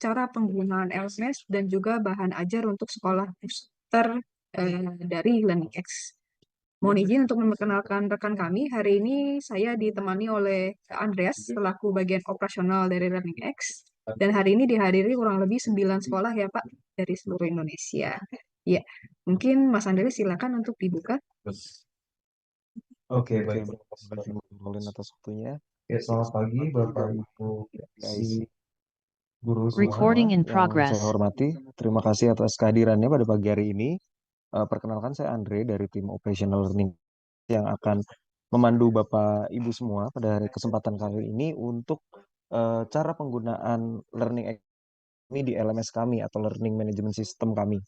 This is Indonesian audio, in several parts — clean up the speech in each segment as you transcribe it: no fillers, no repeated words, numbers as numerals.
cara penggunaan LMS dan juga bahan ajar untuk sekolah booster dari LearningX. Mohon izin untuk memperkenalkan rekan kami. Hari ini saya ditemani oleh Andreas selaku bagian operasional dari LearningX. Dan hari ini dihadiri kurang lebih 9 sekolah ya Pak dari seluruh Indonesia. Ya, mungkin Mas Andreas silakan untuk dibuka. Oke, Oke, baik. terima kasih Bu Nurlin atas waktunya. Ya, selamat pagi Bapak Ibu Guys, si guru semua semua. Recording in yang progress. saya hormati, terima kasih atas kehadirannya pada pagi hari ini. Perkenalkan saya Andre dari tim Operational Learning yang akan memandu Bapak Ibu semua pada kesempatan kali ini untuk cara penggunaan learning ini di LMS kami atau Learning Management System kami.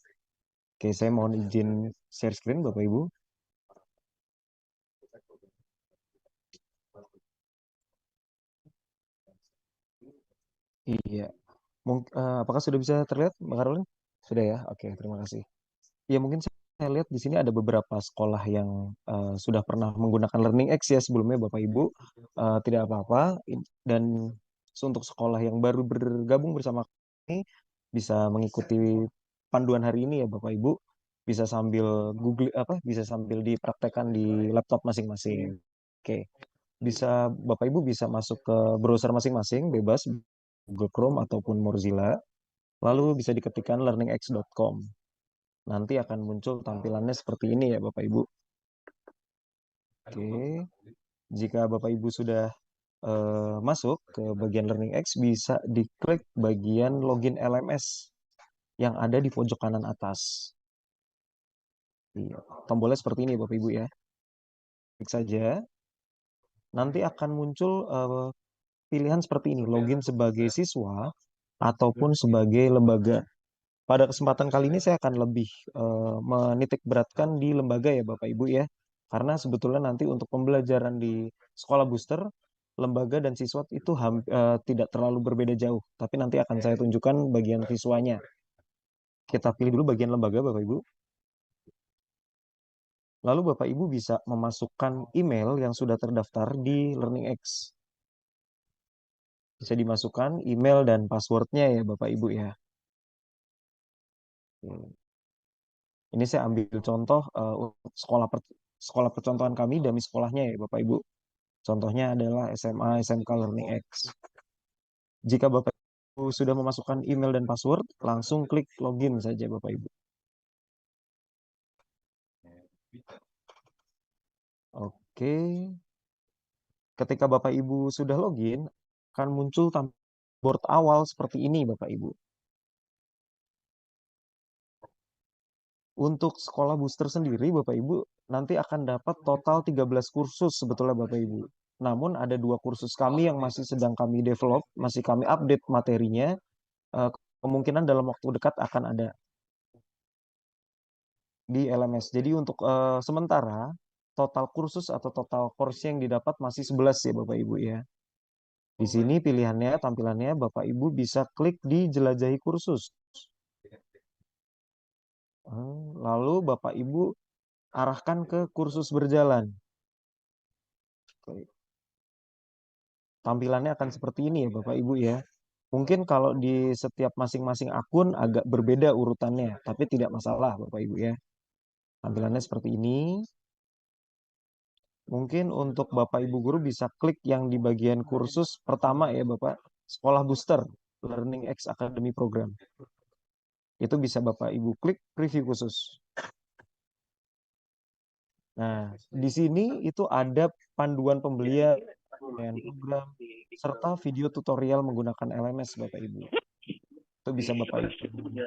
Oke, saya mohon izin share screen Bapak Ibu. Iya, apakah sudah bisa terlihat, Mbak Karolin? Sudah ya? Oke, terima kasih. Ya, mungkin saya lihat di sini ada beberapa sekolah yang sudah pernah menggunakan LearningX ya sebelumnya, Bapak Ibu. Tidak apa-apa. Dan untuk sekolah yang baru bergabung bersama kami, bisa mengikuti panduan hari ini ya, Bapak Ibu. Bisa sambil Google bisa sambil dipraktekkan di laptop masing-masing. Oke, Bapak Ibu bisa masuk ke browser masing-masing, bebas Google Chrome ataupun Mozilla. Lalu bisa diketikkan learningx.com. Nanti akan muncul tampilannya seperti ini ya Bapak Ibu. Oke, jika Bapak Ibu sudah masuk ke bagian LearningX, bisa diklik bagian login LMS yang ada di pojok kanan atas. Iya, tombolnya seperti ini Bapak Ibu ya. Klik saja. Nanti akan muncul pilihan seperti ini, login sebagai siswa ataupun sebagai lembaga. Pada kesempatan kali ini saya akan lebih menitik beratkan di lembaga ya Bapak Ibu ya. Karena sebetulnya nanti untuk pembelajaran di sekolah booster, lembaga dan siswa itu tidak terlalu berbeda jauh. Tapi nanti akan saya tunjukkan bagian siswanya. Kita pilih dulu bagian lembaga Bapak Ibu. Lalu Bapak Ibu bisa memasukkan email yang sudah terdaftar di LearningX. Bisa dimasukkan email dan passwordnya ya Bapak Ibu ya. Ini saya ambil contoh untuk sekolah percontohan kami demi sekolahnya ya Bapak Ibu. Contohnya adalah SMA SMK Learning X. Jika Bapak Ibu sudah memasukkan email dan password, langsung klik login saja Bapak Ibu. Oke. Ketika Bapak Ibu sudah login, akan muncul dashboard awal seperti ini Bapak Ibu. Untuk sekolah booster sendiri, Bapak Ibu, nanti akan dapat total 13 kursus sebetulnya Bapak Ibu. Namun ada 2 kursus kami yang masih sedang kami develop, masih kami update materinya. Kemungkinan dalam waktu dekat akan ada di LMS. Jadi untuk sementara, total kursus atau total course yang didapat masih 11 ya Bapak Ibu ya. Di sini pilihannya, tampilannya Bapak Ibu bisa klik di jelajahi kursus. Lalu Bapak Ibu arahkan ke kursus berjalan. Tampilannya akan seperti ini ya Bapak Ibu ya. Mungkin kalau di setiap masing-masing akun agak berbeda urutannya, tapi tidak masalah Bapak Ibu ya. Tampilannya seperti ini. Mungkin untuk Bapak Ibu guru bisa klik yang di bagian kursus pertama ya Bapak, Sekolah Booster Learning X Academy Program. Itu bisa Bapak Ibu klik preview khusus. Nah, di sini itu ada panduan pembelian program serta video tutorial menggunakan LMS Bapak Ibu. Itu bisa Bapak Ibu.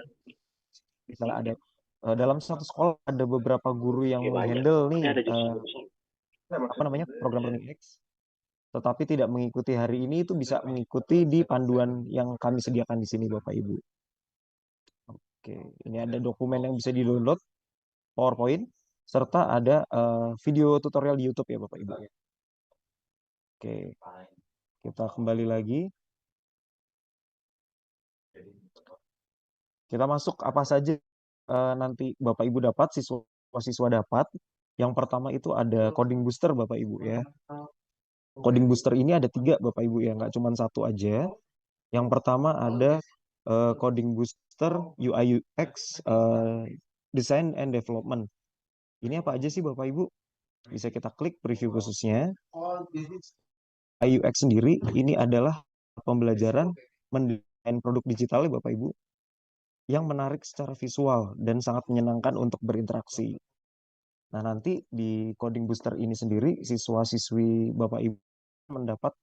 Misalnya ada dalam satu sekolah ada beberapa guru yang menghandle nih program Learning X, tetapi tidak mengikuti hari ini itu bisa mengikuti di panduan yang kami sediakan di sini Bapak Ibu. Oke, ini ada dokumen yang bisa di-download, PowerPoint, serta ada video tutorial di YouTube ya Bapak Ibu. Oke, kita kembali lagi. Kita masuk apa saja nanti Bapak Ibu dapat, siswa-siswa dapat. Yang pertama itu ada coding booster Bapak Ibu ya. Coding booster ini ada 3 Bapak Ibu ya, nggak cuma 1 aja. Yang pertama ada Coding Booster UI UX Design and Development. Ini apa aja sih Bapak Ibu? Bisa kita klik preview khususnya. UI UX sendiri ini adalah pembelajaran mendesain produk digital ya Bapak Ibu yang menarik secara visual dan sangat menyenangkan untuk berinteraksi. Nah, nanti di Coding Booster ini sendiri siswa-siswi Bapak Ibu mendapat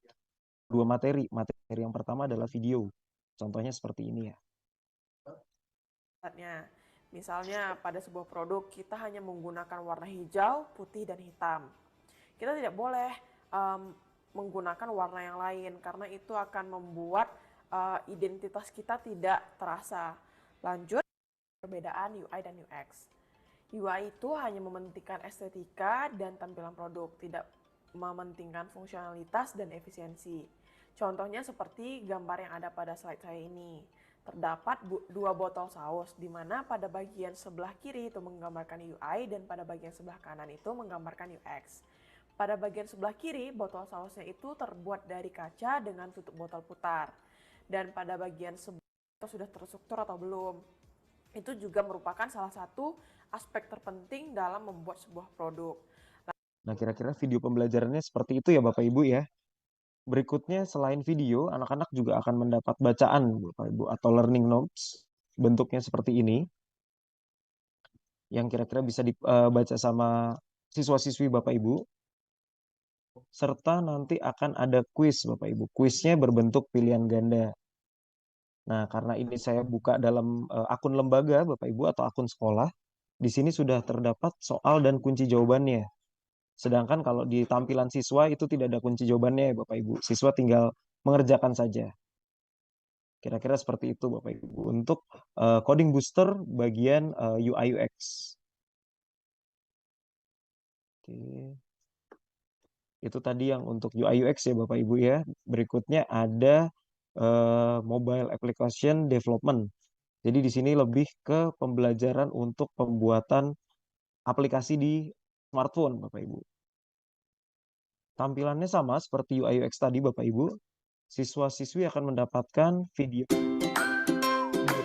dua materi. Materi yang pertama adalah video. Contohnya seperti ini ya. Misalnya pada sebuah produk kita hanya menggunakan warna hijau, putih, dan hitam. Kita tidak boleh menggunakan warna yang lain karena itu akan membuat identitas kita tidak terasa. Lanjut, perbedaan UI dan UX. UI itu hanya mementingkan estetika dan tampilan produk, tidak mementingkan fungsionalitas dan efisiensi. Contohnya seperti gambar yang ada pada slide saya ini. Terdapat dua botol saus, di mana pada bagian sebelah kiri itu menggambarkan UI dan pada bagian sebelah kanan itu menggambarkan UX. Pada bagian sebelah kiri, botol sausnya itu terbuat dari kaca dengan tutup botol putar. Dan pada bagian sebelah itu sudah terstruktur atau belum. Itu juga merupakan salah satu aspek terpenting dalam membuat sebuah produk. Nah, kira-kira video pembelajarannya seperti itu ya Bapak Ibu ya. Berikutnya selain video, anak-anak juga akan mendapat bacaan Bapak Ibu atau learning notes. Bentuknya seperti ini. Yang kira-kira bisa dibaca sama siswa-siswi Bapak Ibu. Serta nanti akan ada kuis Bapak Ibu. Kuisnya berbentuk pilihan ganda. Nah, karena ini saya buka dalam akun lembaga Bapak Ibu atau akun sekolah, di sini sudah terdapat soal dan kunci jawabannya. Sedangkan kalau di tampilan siswa itu tidak ada kunci jawabannya ya Bapak Ibu. Siswa tinggal mengerjakan saja. Kira-kira seperti itu Bapak Ibu. Untuk Coding Booster bagian UI UX. Oke. Itu tadi yang untuk UI UX ya Bapak Ibu ya. Berikutnya ada Mobile Application Development. Jadi di sini lebih ke pembelajaran untuk pembuatan aplikasi di smartphone Bapak Ibu. Tampilannya sama seperti UI UX tadi Bapak Ibu. Siswa-siswi akan mendapatkan video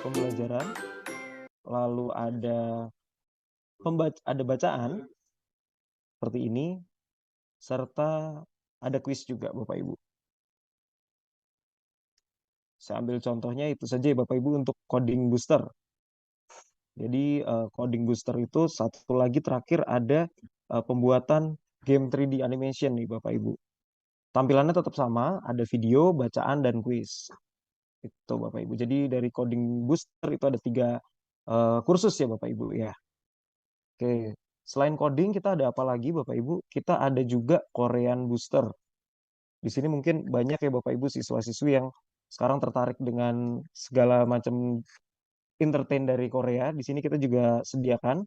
pembelajaran, lalu ada bacaan seperti ini, serta ada kuis juga Bapak Ibu. Saya ambil contohnya itu saja Bapak Ibu untuk Coding Booster. Jadi Coding Booster itu satu lagi terakhir ada pembuatan game 3D animation nih Bapak Ibu. Tampilannya tetap sama, ada video, bacaan, dan kuis. Itu Bapak Ibu. Jadi dari Coding Booster itu ada 3 kursus ya Bapak Ibu ya. Oke, selain coding kita ada apa lagi Bapak Ibu? Kita ada juga Korean Booster. Di sini mungkin banyak ya Bapak Ibu siswa-siswi yang sekarang tertarik dengan segala macam entertain dari Korea. Di sini kita juga sediakan.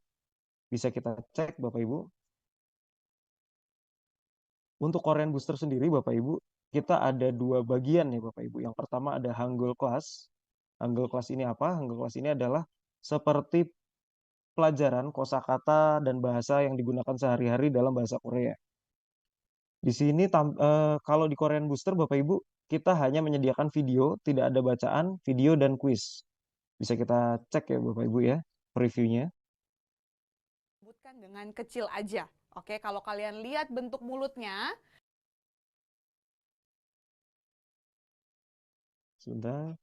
Bisa kita cek Bapak Ibu. Untuk Korean Booster sendiri Bapak Ibu, kita ada 2 bagian ya Bapak Ibu. Yang pertama ada Hangul Class. Hangul Class ini apa? Hangul Class ini adalah seperti pelajaran kosakata dan bahasa yang digunakan sehari-hari dalam bahasa Korea. Di sini kalau di Korean Booster Bapak Ibu, kita hanya menyediakan video, tidak ada bacaan, video dan kuis. Bisa kita cek ya Bapak Ibu ya, previewnya. Sebutkan dengan kecil aja. Oke, kalau kalian lihat bentuk mulutnya, Sebentar.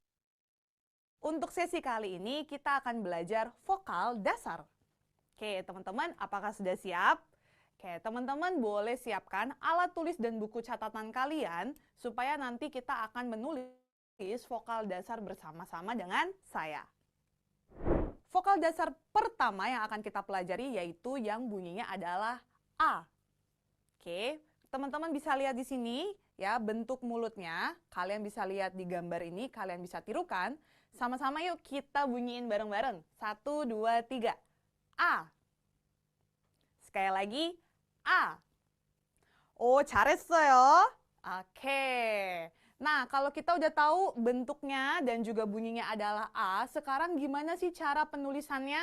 untuk sesi kali ini kita akan belajar vokal dasar. Oke, teman-teman, apakah sudah siap? Oke, teman-teman boleh siapkan alat tulis dan buku catatan kalian supaya nanti kita akan menulis vokal dasar bersama-sama dengan saya. Vokal dasar pertama yang akan kita pelajari yaitu yang bunyinya adalah A. Oke, teman-teman bisa lihat di sini ya bentuk mulutnya. Kalian bisa lihat di gambar ini, kalian bisa tirukan. Sama-sama yuk kita bunyiin bareng-bareng. 1, 2, 3. A. Sekali lagi, A. Oh, 잘했어요. Oke. Nah, kalau kita udah tahu bentuknya dan juga bunyinya adalah A, sekarang gimana sih cara penulisannya?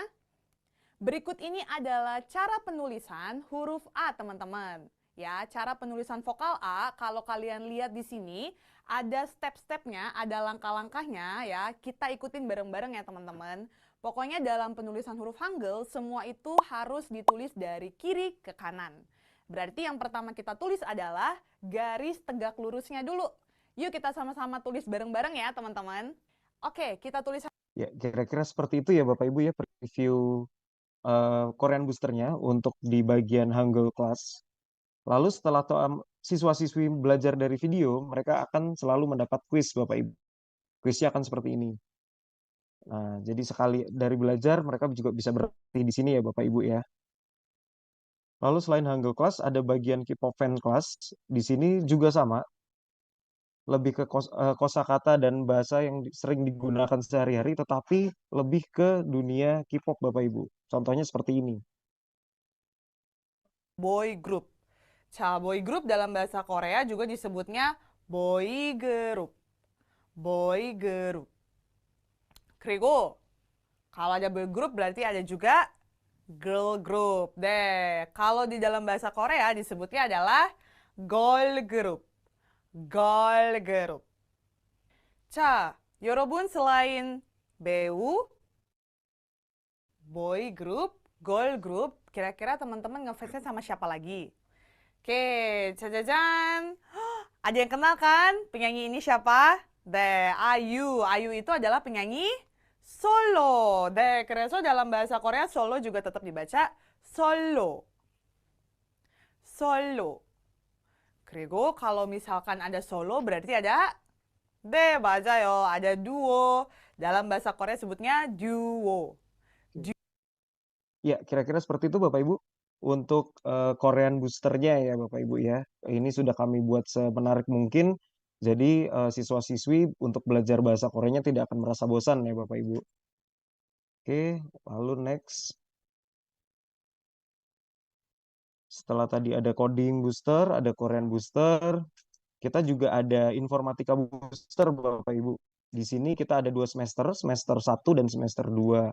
Berikut ini adalah cara penulisan huruf A, teman-teman. Ya, cara penulisan vokal A, kalau kalian lihat di sini, ada step-stepnya, ada langkah-langkahnya ya. Kita ikutin bareng-bareng ya teman-teman. Pokoknya dalam penulisan huruf Hangul, semua itu harus ditulis dari kiri ke kanan. Berarti yang pertama kita tulis adalah garis tegak lurusnya dulu. Yuk kita sama-sama tulis bareng-bareng ya teman-teman. Oke, kita tulis. Ya, kira-kira seperti itu ya Bapak Ibu ya preview Korean boosternya untuk di bagian Hangul class. Lalu setelah siswa-siswi belajar dari video, mereka akan selalu mendapat kuis Bapak Ibu. Kuisnya akan seperti ini. Nah, jadi sekali dari belajar, mereka juga bisa berlatih di sini ya Bapak Ibu ya. Lalu selain Hangul class, ada bagian K-pop fan class. Di sini juga sama. Lebih ke kosakata dan bahasa yang sering digunakan sehari-hari, tetapi lebih ke dunia K-pop Bapak Ibu. Contohnya seperti ini. Boy group. 자, boy group dalam bahasa Korea juga disebutnya boy group. Boy group. 그리고 kalau ada boy group berarti ada juga girl group. Deh, kalau di dalam bahasa Korea disebutnya adalah girl group. Girl group. 자, 여러분 selain 배우, boy group, girl group, kira-kira teman-teman ngefansnya sama siapa lagi? Oke, cajajan. Ada yang kenal kan penyanyi ini siapa? 네, 아이유. 아이유 itu adalah penyanyi solo. 네, 그래서 dalam bahasa Korea solo juga tetap dibaca solo. Solo. 그리고 kalau misalkan ada solo berarti ada 네, 맞아요. Ada duo. Dalam bahasa Korea sebutnya duo. Ya, kira-kira seperti itu Bapak Ibu. Untuk Korean boosternya ya Bapak Ibu ya. Ini sudah kami buat semenarik mungkin. Jadi siswa-siswi untuk belajar bahasa Koreanya tidak akan merasa bosan ya Bapak Ibu. Oke, lalu next. Setelah tadi ada coding booster, ada Korean booster, kita juga ada informatika booster Bapak Ibu. Di sini kita ada 2 semester, semester 1 dan semester 2.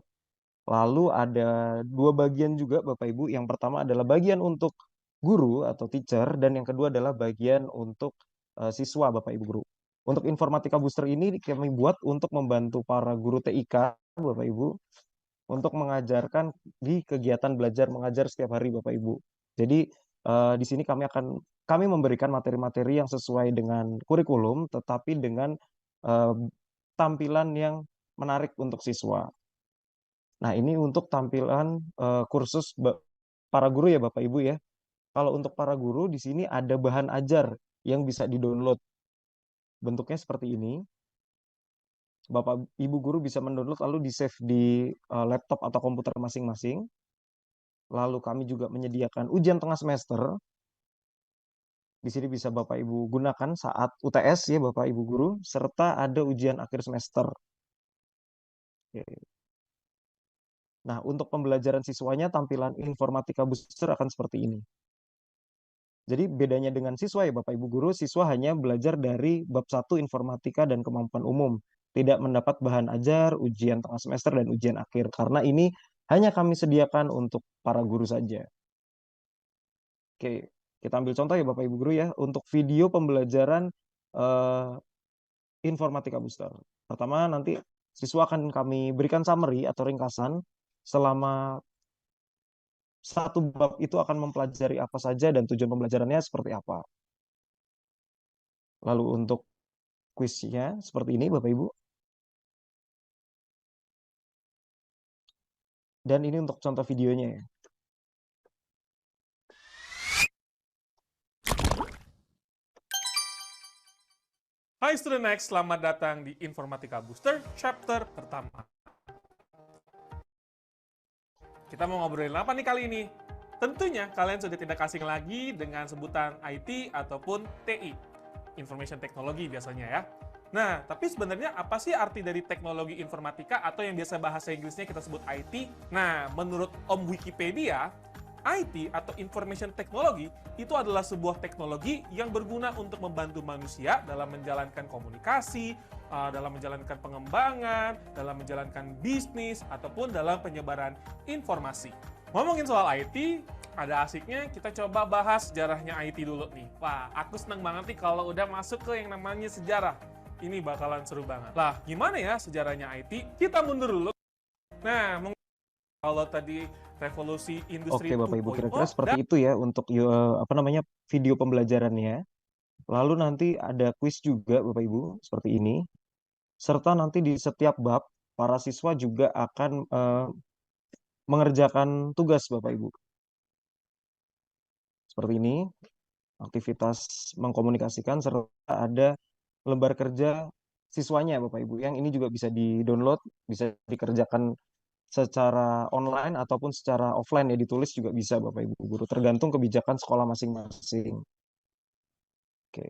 Lalu ada 2 bagian juga Bapak Ibu. Yang pertama adalah bagian untuk guru atau teacher, dan yang kedua adalah bagian untuk siswa Bapak Ibu guru. Untuk informatika booster ini kami buat untuk membantu para guru TIK Bapak Ibu untuk mengajarkan di kegiatan belajar mengajar setiap hari Bapak Ibu. Jadi di sini kami memberikan materi-materi yang sesuai dengan kurikulum, tetapi dengan tampilan yang menarik untuk siswa. Nah, ini untuk tampilan kursus para guru ya Bapak Ibu ya. Kalau untuk para guru di sini ada bahan ajar yang bisa di-download. Bentuknya seperti ini. Bapak Ibu guru bisa mendownload lalu di-save di laptop atau komputer masing-masing. Lalu kami juga menyediakan ujian tengah semester. Di sini bisa Bapak Ibu gunakan saat UTS ya Bapak Ibu guru, serta ada ujian akhir semester. Oke. Nah, untuk pembelajaran siswanya, tampilan informatika booster akan seperti ini. Jadi bedanya dengan siswa ya Bapak Ibu guru, siswa hanya belajar dari bab 1 informatika dan kemampuan umum. Tidak mendapat bahan ajar, ujian tengah semester, dan ujian akhir. Karena ini hanya kami sediakan untuk para guru saja. Oke, kita ambil contoh ya Bapak Ibu guru ya, untuk video pembelajaran informatika booster. Pertama, nanti siswa akan kami berikan summary atau ringkasan selama 1 bab itu akan mempelajari apa saja dan tujuan pembelajarannya seperti apa. Lalu untuk kuisnya seperti ini Bapak Ibu. Dan ini untuk contoh videonya ya. Hai Student Next, selamat datang di Informatika Booster chapter pertama. Kita mau ngobrolin apa nih kali ini? Tentunya kalian sudah tidak asing lagi dengan sebutan IT ataupun TI, Information Technology biasanya ya. Nah, tapi sebenarnya apa sih arti dari teknologi informatika atau yang biasa bahasa Inggrisnya kita sebut IT? Nah, menurut Om Wikipedia, IT atau Information Technology itu adalah sebuah teknologi yang berguna untuk membantu manusia dalam menjalankan komunikasi, dalam menjalankan pengembangan, dalam menjalankan bisnis, ataupun dalam penyebaran informasi. Ngomongin soal IT, ada asiknya kita coba bahas sejarahnya IT dulu nih. Wah, aku seneng banget nih kalau udah masuk ke yang namanya sejarah. Ini bakalan seru banget. Lah, gimana ya sejarahnya IT? Kita mundur dulu. Nah, kalau tadi revolusi industri Oke, Bapak Ibu, 2.0 kira-kira seperti dan itu ya untuk apa namanya video pembelajarannya. Lalu nanti ada kuis juga, Bapak Ibu, seperti ini. Serta nanti di setiap bab, para siswa juga akan mengerjakan tugas, Bapak Ibu. Seperti ini, aktivitas mengkomunikasikan, serta ada lembar kerja siswanya, Bapak Ibu. Yang ini juga bisa di-download, bisa dikerjakan secara online ataupun secara offline ya, ditulis juga bisa, Bapak Ibu guru. Tergantung kebijakan sekolah masing-masing. Oke.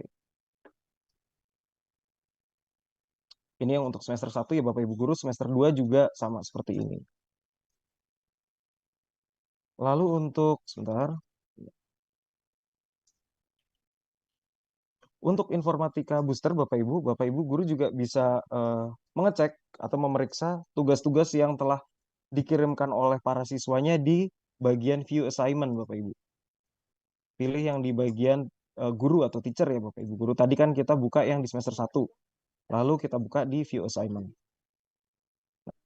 Ini yang untuk semester 1 ya Bapak Ibu guru, semester 2 juga sama seperti ini. Lalu untuk, sebentar, untuk informatika booster Bapak Ibu guru juga bisa mengecek atau memeriksa tugas-tugas yang telah dikirimkan oleh para siswanya di bagian view assignment Bapak Ibu. Pilih yang di bagian guru atau teacher ya Bapak Ibu guru. Tadi kan kita buka yang di semester 1, lalu kita buka di view assignment.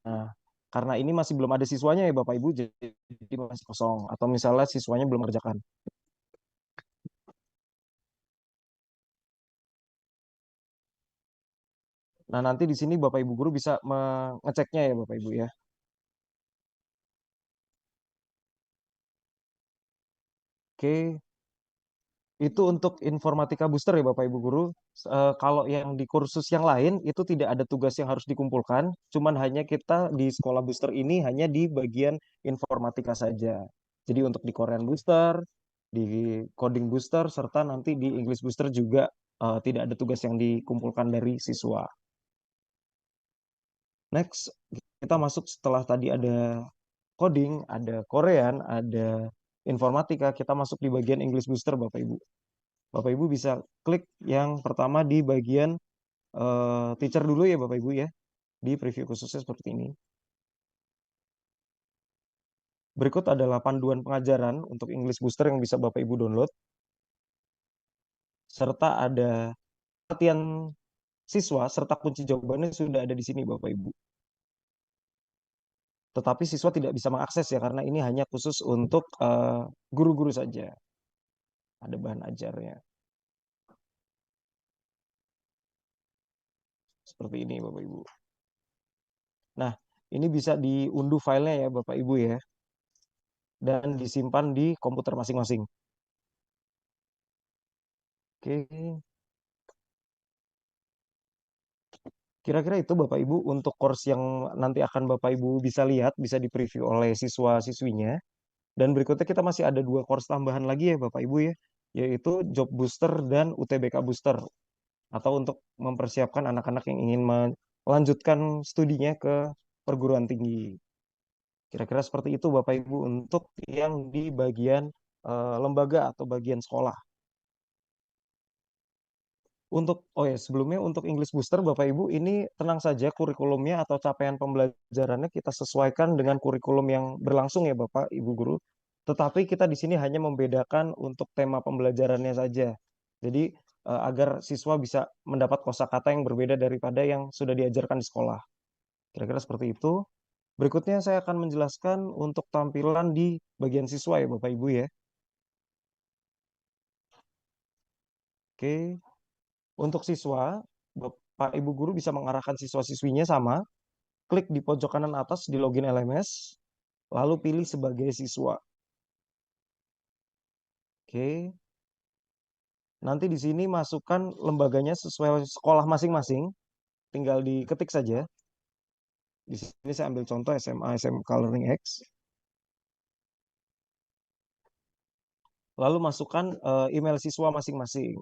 Nah, karena ini masih belum ada siswanya ya Bapak Ibu, jadi masih kosong. Atau misalnya siswanya belum mengerjakan. Nah, nanti di sini Bapak Ibu guru bisa mengeceknya ya Bapak Ibu ya. Oke, itu untuk informatika booster ya Bapak Ibu guru. Kalau yang di kursus yang lain itu tidak ada tugas yang harus dikumpulkan, cuman hanya kita di sekolah booster ini hanya di bagian informatika saja. Jadi untuk di Korean booster, di coding booster, serta nanti di English booster juga tidak ada tugas yang dikumpulkan dari siswa. Next, kita masuk setelah tadi ada coding, ada Korean, ada informatika, kita masuk di bagian English booster Bapak Ibu. Bapak Ibu bisa klik yang pertama di bagian teacher dulu ya Bapak Ibu ya, di preview khususnya seperti ini. Berikut adalah panduan pengajaran untuk English booster yang bisa Bapak Ibu download. Serta ada latihan siswa serta kunci jawabannya sudah ada di sini Bapak Ibu. Tetapi siswa tidak bisa mengakses ya karena ini hanya khusus untuk guru-guru saja. Ada bahan ajarnya. Seperti ini Bapak Ibu. Nah, ini bisa diunduh filenya ya Bapak Ibu ya. Dan disimpan di komputer masing-masing. Oke. Kira-kira itu Bapak Ibu untuk course yang nanti akan Bapak Ibu bisa lihat, bisa di-preview oleh siswa-siswinya. Dan berikutnya kita masih ada 2 course tambahan lagi ya Bapak Ibu ya, yaitu Job Booster dan UTBK Booster. Atau untuk mempersiapkan anak-anak yang ingin melanjutkan studinya ke perguruan tinggi. Kira-kira seperti itu Bapak Ibu untuk yang di bagian lembaga atau bagian sekolah. Oh ya, sebelumnya untuk English Booster Bapak Ibu ini tenang saja kurikulumnya atau capaian pembelajarannya kita sesuaikan dengan kurikulum yang berlangsung ya Bapak Ibu guru. Tetapi kita di sini hanya membedakan untuk tema pembelajarannya saja. Jadi agar siswa bisa mendapat kosakata yang berbeda daripada yang sudah diajarkan di sekolah. Kira-kira seperti itu. Berikutnya saya akan menjelaskan untuk tampilan di bagian siswa ya Bapak Ibu ya. Oke. Untuk siswa, Bapak Ibu guru bisa mengarahkan siswa-siswinya sama, klik di pojok kanan atas di login LMS, lalu pilih sebagai siswa. Oke. Nanti di sini masukkan lembaganya sesuai sekolah masing-masing, tinggal diketik saja. Di sini saya ambil contoh SMA SMK Learning X. Lalu masukkan email siswa masing-masing.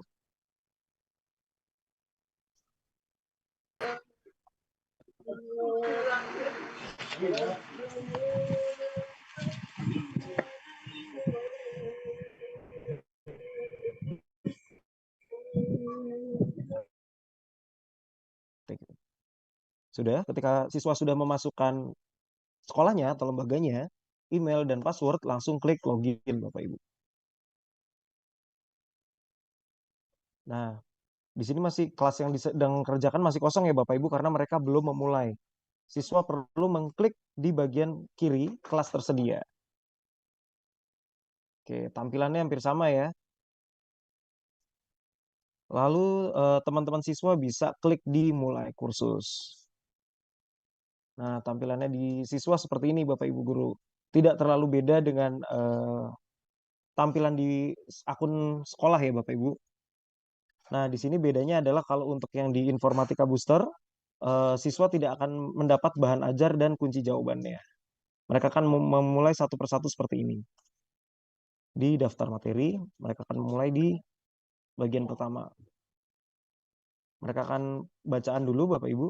Sudah, ketika siswa sudah memasukkan sekolahnya atau lembaganya, email dan password, langsung klik login Bapak Ibu. Nah, di sini masih kelas yang sedang kerjakan masih kosong ya Bapak Ibu karena mereka belum memulai. Siswa perlu mengklik di bagian kiri kelas tersedia. Oke, tampilannya hampir sama ya. Lalu teman-teman siswa bisa klik di mulai kursus. Nah, tampilannya di siswa seperti ini Bapak Ibu Guru. Tidak terlalu beda dengan tampilan di akun sekolah ya Bapak Ibu. Nah, di sini bedanya adalah kalau untuk yang di Informatika Booster, siswa tidak akan mendapat bahan ajar dan kunci jawabannya. Mereka akan memulai satu persatu seperti ini. Di daftar materi, mereka akan memulai di bagian pertama. Mereka akan bacaan dulu Bapak Ibu.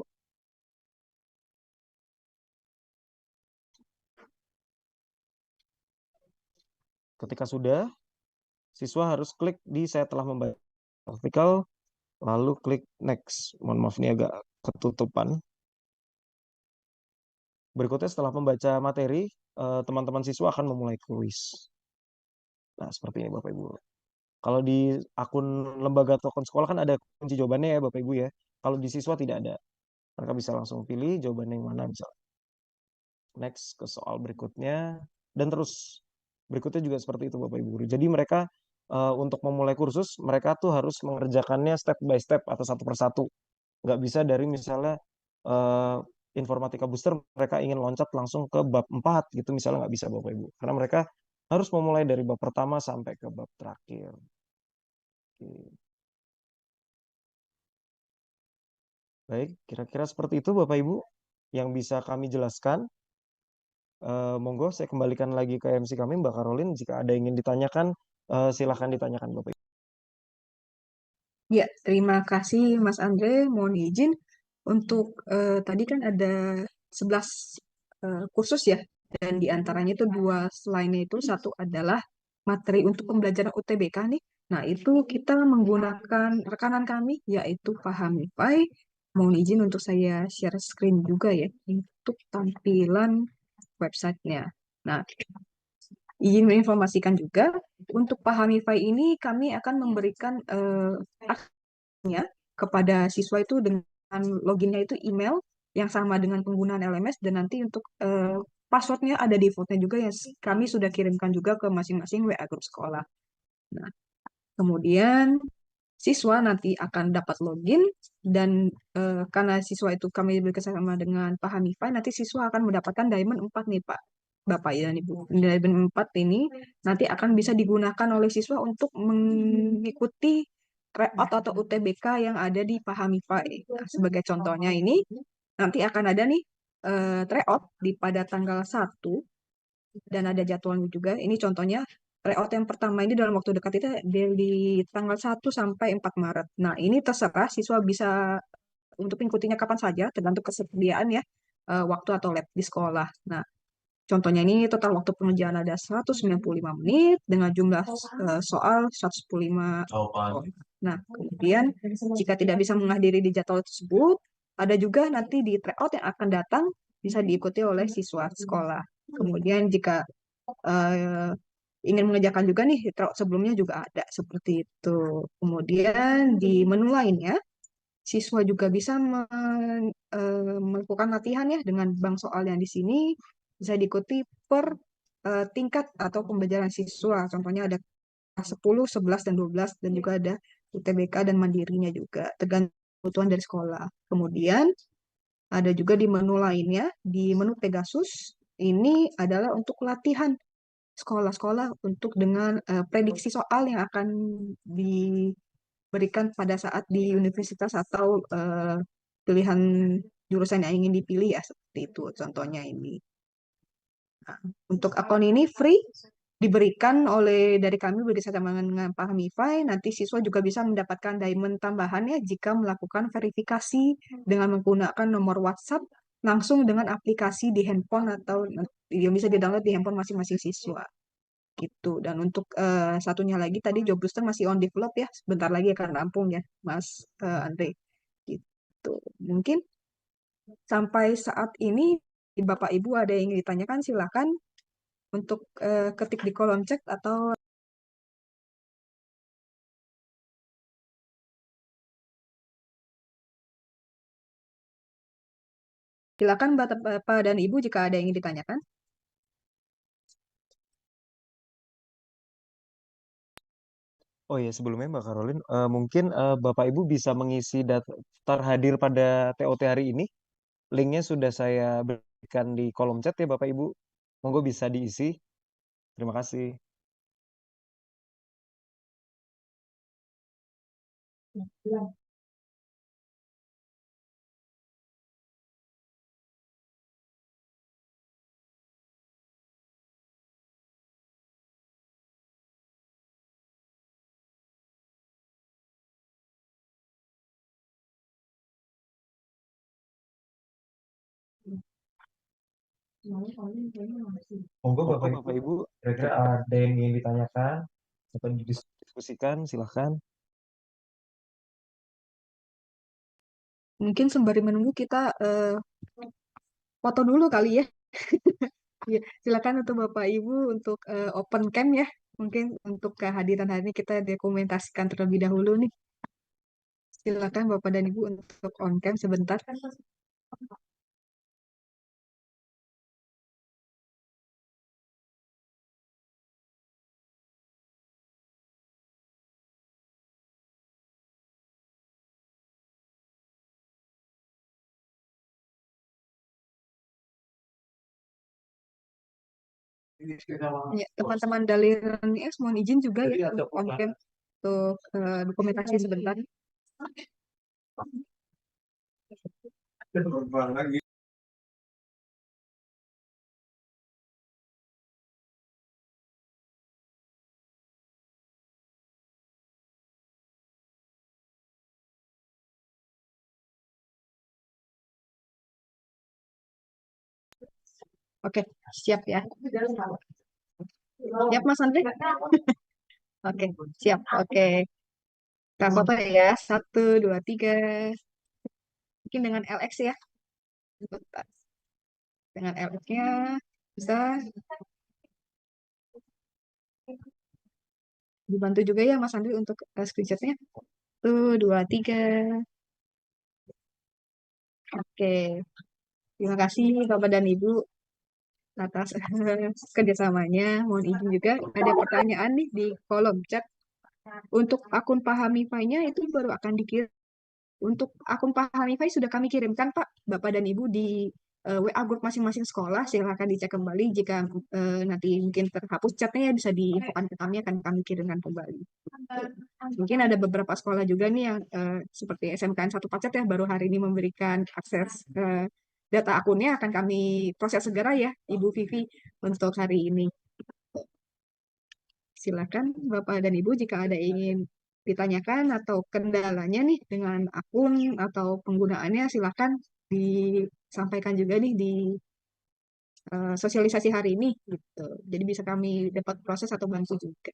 Ketika sudah, siswa harus klik di saya telah membaca artikel, lalu klik next. Mohon maaf ini agak ketutupan. Berikutnya setelah membaca materi, teman-teman siswa akan memulai kuis. Nah, seperti ini Bapak Ibu. Kalau di akun lembaga atau akun sekolah kan ada kunci jawabannya ya Bapak Ibu ya. Kalau di siswa tidak ada. Mereka bisa langsung pilih jawabannya yang mana misalnya. Next ke soal berikutnya. Dan terus berikutnya juga seperti itu Bapak Ibu. Jadi mereka untuk memulai kursus, mereka tuh harus mengerjakannya step by step atau satu persatu. Nggak bisa dari misalnya Informatika Booster, mereka ingin loncat langsung ke bab 4 gitu misalnya, nggak bisa Bapak Ibu. Karena mereka harus memulai dari bab pertama sampai ke bab terakhir. Oke. Baik, kira-kira seperti itu Bapak Ibu yang bisa kami jelaskan. Monggo saya kembalikan lagi ke MC kami Mbak Karolin. Jika ada yang ingin ditanyakan, silakan ditanyakan Bapak Ibu. Ya, terima kasih Mas Andre. Mohon izin untuk tadi kan ada 11 kursus ya, dan diantaranya itu dua lainnya itu satu adalah materi untuk pembelajaran UTBK nih. Nah, itu kita menggunakan rekanan kami yaitu Pahamify. Mohon izin untuk saya share screen juga ya untuk tampilan websitenya. Nah, izin menginformasikan juga untuk Pahamify ini kami akan memberikan aksesnya kepada siswa itu dengan loginnya itu email yang sama dengan penggunaan LMS, dan nanti untuk passwordnya ada defaultnya juga yang kami sudah kirimkan juga ke masing-masing WA grup sekolah. Nah, kemudian siswa nanti akan dapat login dan karena siswa itu kami bekerjasama dengan Pahamify, nanti siswa akan mendapatkan Diamond 4 nih Pak. Bapak dan Ibu. Diamond 4 ini nanti akan bisa digunakan oleh siswa untuk mengikuti tryout atau UTBK yang ada di Pahamify. Nah, sebagai contohnya ini nanti akan ada nih tryout di pada tanggal 1 dan ada jadwalnya juga. Ini contohnya tryout yang pertama ini dalam waktu dekat itu di tanggal 1 sampai 4 Maret. Nah, ini terserah siswa bisa untuk mengikutinya kapan saja, tergantung kesediaan ya, waktu atau lab di sekolah. Nah, contohnya ini total waktu pengerjaan ada 195 menit dengan jumlah soal 115 soal. Nah, kemudian jika tidak bisa menghadiri di jadwal tersebut, ada juga nanti di tryout yang akan datang bisa diikuti oleh siswa sekolah. Kemudian jika ingin mengerjakan juga nih tryout sebelumnya juga ada seperti itu. Kemudian di menu lainnya, siswa juga bisa melakukan latihan ya dengan bank soal yang di sini bisa diikuti per tingkat atau pembelajaran siswa. Contohnya ada kelas 10, 11, dan 12, dan juga ada UTBK dan mandirinya juga, tergantung kebutuhan dari sekolah. Kemudian ada juga di menu lainnya, di menu Pegasus, ini adalah untuk latihan sekolah-sekolah untuk dengan prediksi soal yang akan diberikan pada saat di universitas atau pilihan jurusan yang ingin dipilih ya, seperti itu contohnya ini. Nah, untuk akun ini free diberikan oleh dari kami bekerjasama dengan Pahamify. Nanti siswa juga bisa mendapatkan diamond tambahan ya jika melakukan verifikasi dengan menggunakan nomor WhatsApp langsung dengan aplikasi di handphone atau yang bisa di-download di handphone masing-masing siswa gitu. Dan untuk satunya lagi tadi job booster masih on develop ya, sebentar lagi akan rampung ya Mas Andre gitu. Mungkin sampai saat ini Bapak Ibu ada yang ingin ditanyakan, silakan untuk ketik di kolom chat atau silakan Bapak dan Ibu jika ada yang ingin ditanyakan. Oh ya, sebelumnya Mbak Karolin, mungkin Bapak Ibu bisa mengisi daftar hadir pada TOT hari ini. Linknya sudah saya berikan di kolom chat ya Bapak Ibu. Monggo bisa diisi. Terima kasih. Monggo Monggo Bapak Ibu, Bapak Ibu kira-kira ada yang ingin ditanyakan atau diskusikan, silahkan. Mungkin sembari menunggu kita foto dulu kali ya. Ya, silakan untuk Bapak Ibu untuk open cam ya. Mungkin untuk kehadiran hari ini kita dokumentasikan terlebih dahulu nih. Silakan Bapak dan Ibu untuk on cam sebentar. Ya, teman-teman dari Learning X mohon izin juga ya untuk on cam untuk dokumentasi sebentar. Oke, siap ya. Siap Mas Andre? Oke, siap. Oke. Kita foto ya. 1, 2, 3. Mungkin dengan LX ya. Sebentar. Dengan LX-nya bisa dibantu juga ya Mas Andre untuk screenshot-nya. 1, 2, 3. Oke. Terima kasih Bapak dan Ibu atas kerjasamanya. Mohon izin juga ada pertanyaan nih di kolom chat. Untuk akun Pahamify-nya itu baru akan dikirim. Untuk akun Pahamify sudah kami kirimkan Pak, Bapak dan Ibu di WA grup masing-masing sekolah. Silakan dicek kembali jika nanti mungkin terhapus chatnya ya bisa diinfokan ke kami akan kami kirimkan kembali. Mungkin ada beberapa sekolah juga nih yang seperti SMKN 1 Pacet ya baru hari ini memberikan akses data akunnya akan kami proses segera ya Ibu Vivi untuk hari ini. Silakan Bapak dan Ibu jika ada ingin ditanyakan atau kendalanya nih dengan akun atau penggunaannya silakan disampaikan juga nih di sosialisasi hari ini gitu. Jadi bisa kami dapat proses atau bantu juga.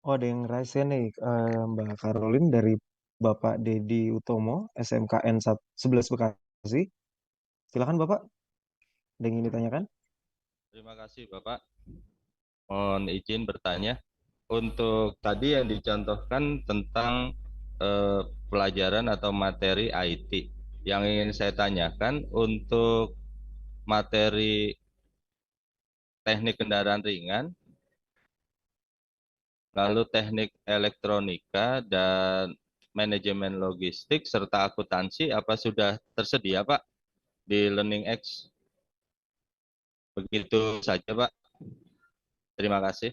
Oh, ada yang raise nih Mbak Karolin dari Bapak Dedi Utomo, SMKN 11 Bekasi. Silakan Bapak, ada yang ingin ditanyakan? Terima kasih Bapak. Mohon izin bertanya. Untuk tadi yang dicontohkan tentang pelajaran atau materi IT. Yang ingin saya tanyakan untuk materi teknik kendaraan ringan, lalu teknik elektronika dan manajemen logistik serta akuntansi apa sudah tersedia Pak di Learning X? Begitu saja Pak. Terima kasih.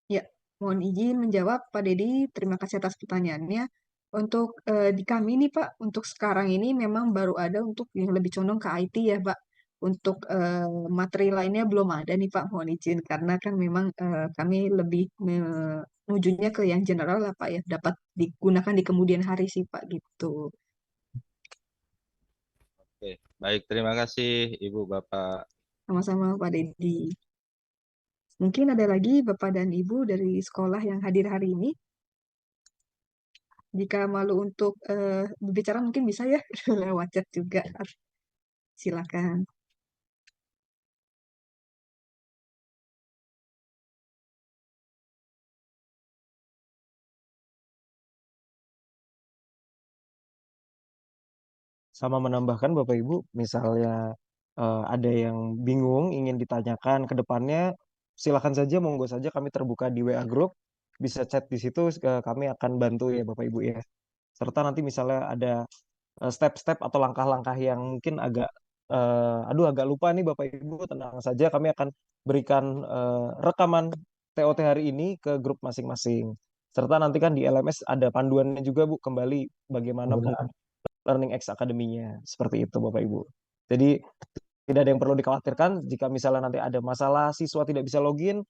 Ya, mohon izin menjawab Pak Dedi. Terima kasih atas pertanyaannya. Untuk di kami nih Pak, untuk sekarang ini memang baru ada untuk yang lebih condong ke IT ya Pak. Untuk materi lainnya belum ada nih Pak, mohon izin karena kan memang kami lebih menujunya ke yang general lah Pak ya, dapat digunakan di kemudian hari sih Pak gitu. Oke, baik. Terima kasih Ibu Bapak. Sama-sama Pak Deddy. Mungkin ada lagi Bapak dan Ibu dari sekolah yang hadir hari ini. Jika malu untuk berbicara mungkin bisa ya lewat chat juga. Silakan. Sama menambahkan Bapak Ibu, misalnya ada yang bingung ingin ditanyakan ke depannya, silakan saja, monggo saja kami terbuka di WA Group, bisa chat di situ, kami akan bantu ya Bapak Ibu ya. Serta nanti misalnya ada step-step atau langkah-langkah yang mungkin agak lupa nih Bapak Ibu, tenang saja, kami akan berikan rekaman TOT hari ini ke grup masing-masing. Serta nanti kan di LMS ada panduannya juga Bu, kembali bagaimana Penggunaan. Learning X Academy-nya. Seperti itu Bapak Ibu. Jadi tidak ada yang perlu dikhawatirkan jika misalnya nanti ada masalah siswa tidak bisa login,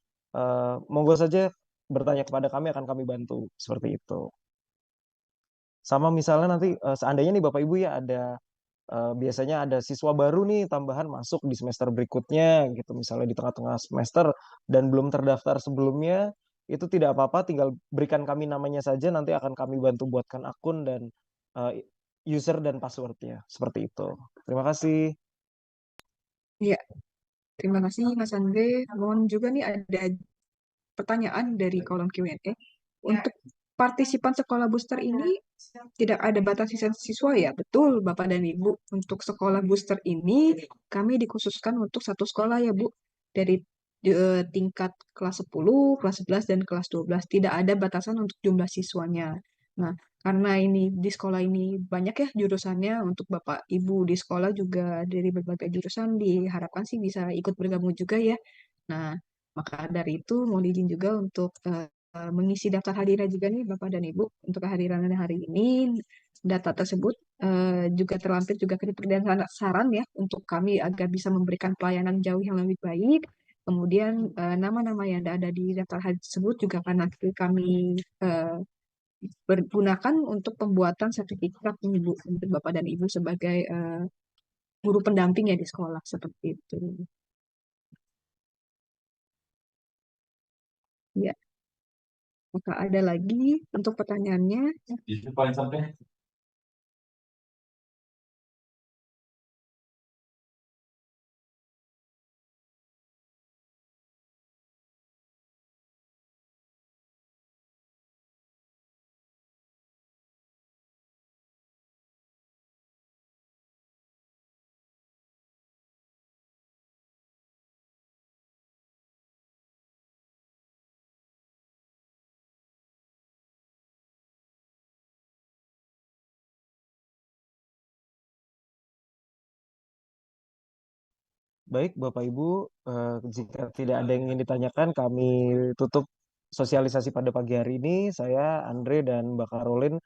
monggo saja bertanya kepada kami, akan kami bantu. Seperti itu. Sama misalnya nanti seandainya nih Bapak Ibu ya ada biasanya ada siswa baru nih tambahan masuk di semester berikutnya gitu, misalnya di tengah-tengah semester dan belum terdaftar sebelumnya, itu tidak apa-apa, tinggal berikan kami namanya saja, nanti akan kami bantu buatkan akun dan eh, user dan passwordnya. Seperti itu. Terima kasih. Ya, terima kasih Mas Andre. Mohon juga nih ada pertanyaan dari kolom Q&A. Untuk partisipan sekolah booster ini tidak ada batas siswa ya? Betul, Bapak dan Ibu. Untuk sekolah booster ini kami dikhususkan untuk satu sekolah ya, Bu. Dari tingkat kelas 10, kelas 11, dan kelas 12. Tidak ada batasan untuk jumlah siswanya. Nah, karena ini di sekolah ini banyak ya jurusannya, untuk Bapak Ibu di sekolah juga dari berbagai jurusan diharapkan sih bisa ikut bergabung juga ya. Nah, maka dari itu mau izin juga untuk mengisi daftar hadiran juga nih Bapak dan Ibu untuk kehadiran hari ini. Data tersebut juga terlampir juga kritik dan saran ya untuk kami agar bisa memberikan pelayanan jauh yang lebih baik. Kemudian nama-nama yang ada di daftar hadir tersebut juga akan nanti kami pergunakan untuk pembuatan sertifikat Ibu untuk Bapak dan Ibu sebagai guru pendamping ya di sekolah seperti itu. Ya, maka ada lagi untuk pertanyaannya. Itu paling sampai. Baik, Bapak Ibu, jika tidak ada yang ingin ditanyakan, kami tutup sosialisasi pada pagi hari ini. Saya, Andre, dan Mbak Karolin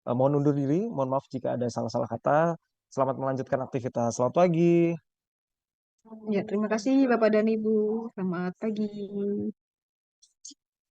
mohon undur diri. Mohon maaf jika ada salah-salah kata. Selamat melanjutkan aktivitas. Selamat pagi. Ya, terima kasih Bapak dan Ibu. Selamat pagi.